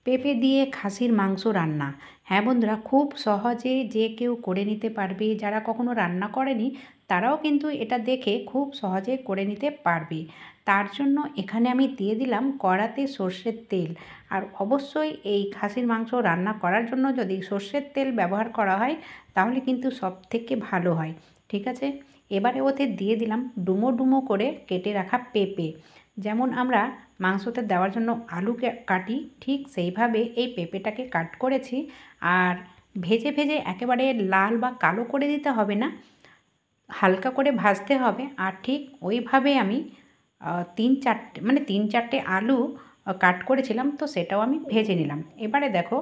পেঁপে দিয়ে খাসির মাংস রান্না। হ্যাঁ বন্ধুরা, খুব সহজে যে কেউ করে নিতে পারবে। যারা কখনো রান্না করেনি তারাও কিন্তু এটা দেখে খুব সহজে করে নিতে পারবে। তার জন্য এখানে আমি দিয়ে দিলাম কড়াতে সর্ষের তেল। আর অবশ্যই এই খাসির মাংস রান্না করার জন্য যদি সর্ষের তেল ব্যবহার করা হয় তাহলে কিন্তু সবথেকে ভালো হয়। ঠিক আছে, এবারে ওতে দিয়ে দিলাম ডুমো ডুমো করে কেটে রাখা পেঁপে। যেমন আমরা মাংসতে দেওয়ার জন্য আলু কাটি, ঠিক সেইভাবে এই পেঁপেটাকে কাট করেছি। আর ভেজে ভেজে একেবারে লাল বা কালো করে দিতে হবে না, হালকা করে ভাজতে হবে। আর ঠিক ওইভাবে আমি তিন চারটে আলু কাট করেছিলাম, তো সেটাও আমি ভেজে নিলাম। এবারে দেখো,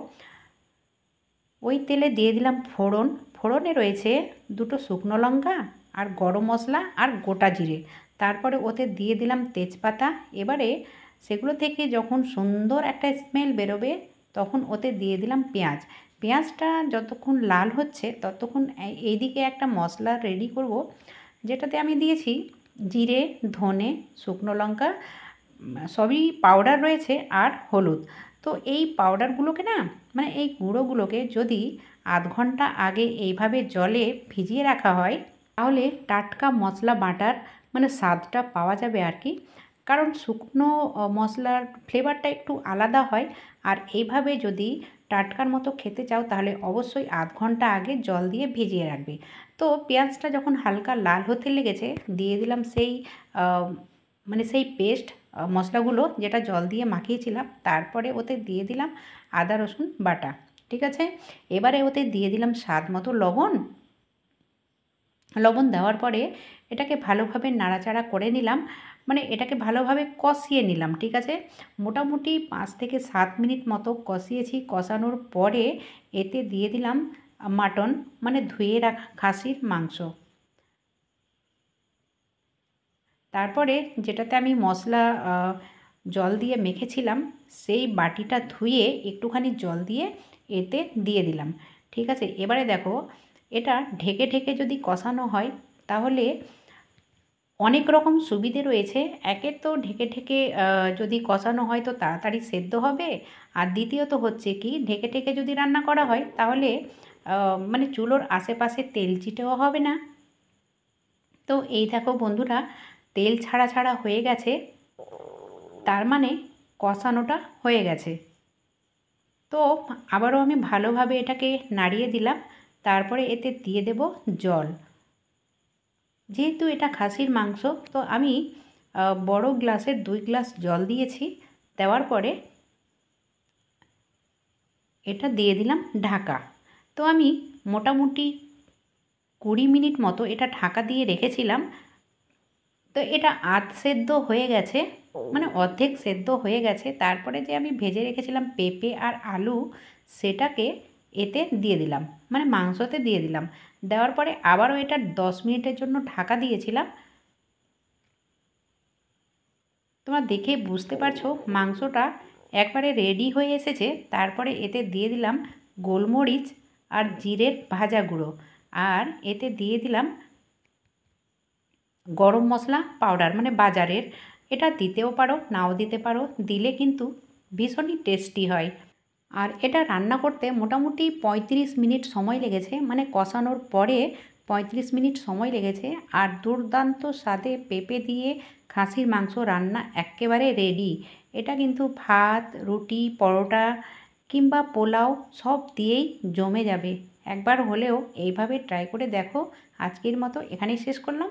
ওই তেলে দিয়ে দিলাম ফোড়ন। ফোড়নে রয়েছে দুটো শুকনো লঙ্কা আর গরম মশলা আর গোটা জিরে। তারপরে ওতে দিয়ে দিলাম তেজপাতা। এবারে সেগুলো থেকে যখন সুন্দর একটা স্মেল বেরোবে তখন ওতে দিয়ে দিলাম পেঁয়াজ। পেঁয়াজটা যতক্ষণ লাল হচ্ছে ততক্ষণ এইদিকে একটা মশলা রেডি করব, যেটাতে আমি দিয়েছি জিরে, ধনে, শুকনো লঙ্কা, সবই পাউডার রয়েছে, আর হলুদ। তো এই পাউডারগুলোকে না, মানে এই গুঁড়োগুলোকে যদি আধ ঘন্টা আগে এইভাবে জলে ভিজিয়ে রাখা হয় তাহলে টাটকা মশলা বাটার মানে স্বাদটা পাওয়া যাবে আর কি। কারণ শুকনো মশলার ফ্লেভারটা একটু আলাদা হয়। আর এইভাবে যদি টাটকার মতো খেতে চাও তাহলে অবশ্যই আধ ঘন্টা আগে জল দিয়ে ভিজিয়ে রাখবে। তো পেঁয়াজটা যখন হালকা লাল হতে লেগেছে দিয়ে দিলাম সেই পেস্ট মশলাগুলো যেটা জল দিয়ে মাখিয়েছিলাম। তারপরে ওতে দিয়ে দিলাম আদা রসুন বাটা। ঠিক আছে, এবারে ওতে দিয়ে দিলাম স্বাদ মতো লবণ। লবণ দেওয়ার পরে এটাকে ভালোভাবে নাড়াচাড়া করে নিলাম, মানে এটাকে ভালোভাবে কষিয়ে নিলাম। ঠিক আছে, মোটামুটি 5 থেকে 7 মিনিট মতো কষিয়েছি। কষানোর পরে এতে দিয়ে দিলাম মাটন, মানে ধুয়ে রাখা খাসির মাংস। তারপরে যেটাতে আমি মশলা জল দিয়ে মেখেছিলাম সেই বাটিটা ধুয়ে একটুখানি জল দিয়ে এতে দিয়ে দিলাম। ঠিক আছে, এবারে দেখো, এটা ঢেকে ঢেকে যদি কষানো হয় তাহলে অনেক রকম সুবিধে রয়েছে। একে তো ঢেকে ঢেকে যদি কষানো হয় তো তাড়াতাড়ি সেদ্ধ হবে। আর দ্বিতীয়ত হচ্ছে কি, ঢেকে ঢেকে যদি রান্না করা হয় তাহলে মানে চুলোর আশেপাশে তেল চিটেও হবে না। তো এই দেখো বন্ধুরা, তেল ছাড়া ছাড়া হয়ে গেছে, তার মানে কষানোটা হয়ে গেছে। তো আবারও আমি ভালোভাবে এটাকে নাড়িয়ে দিলাম। তারপরে এতে দিয়ে দেব জল। যেহেতু এটা খাসির মাংস, তো আমি বড় গ্লাসের 2 গ্লাস জল দিয়েছি। দেওয়ার পরে এটা দিয়ে দিলাম ঢাকা। তো আমি মোটামুটি 20 মিনিট মতো এটা ঢাকা দিয়ে রেখেছিলাম। তো এটা আধ সেদ্ধ হয়ে গেছে, মানে অর্ধেক সেদ্ধ হয়ে গেছে। তারপরে যে আমি ভেজে রেখেছিলাম পেঁপে আর আলু, সেটাকে এতে দিয়ে দিলাম, মানে মাংসতে দিয়ে দিলাম। দেওয়ার পরে আবারও এটা 10 মিনিটের জন্য ঢাকা দিয়েছিলাম। তোমরা দেখে বুঝতে পারছো মাংসটা একবারে রেডি হয়ে এসেছে। তারপরে এতে দিয়ে দিলাম গোলমরিচ আর জিরের ভাজা গুঁড়ো, আর এতে দিয়ে দিলাম গরম মশলা পাউডার, মানে বাজারের। এটা দিতেও পারো, নাও দিতে পারো, দিলে কিন্তু ভীষণই টেস্টি হয়। আর এটা রান্না করতে মোটামুটি 35 মিনিট সময় লেগেছে, মানে কষানোর পরে 35 মিনিট সময় লেগেছে। আর দুর্দান্ত স্বাদে পেঁপে দিয়ে খাসির মাংস রান্না এক্কেবারে রেডি। এটা কিন্তু ভাত, রুটি, পরোটা কিংবা পোলাও সব দিয়েই জমে যাবে। একবার হলেও এইভাবে ট্রাই করে দেখো। আজকের মতো এখানেই শেষ করলাম।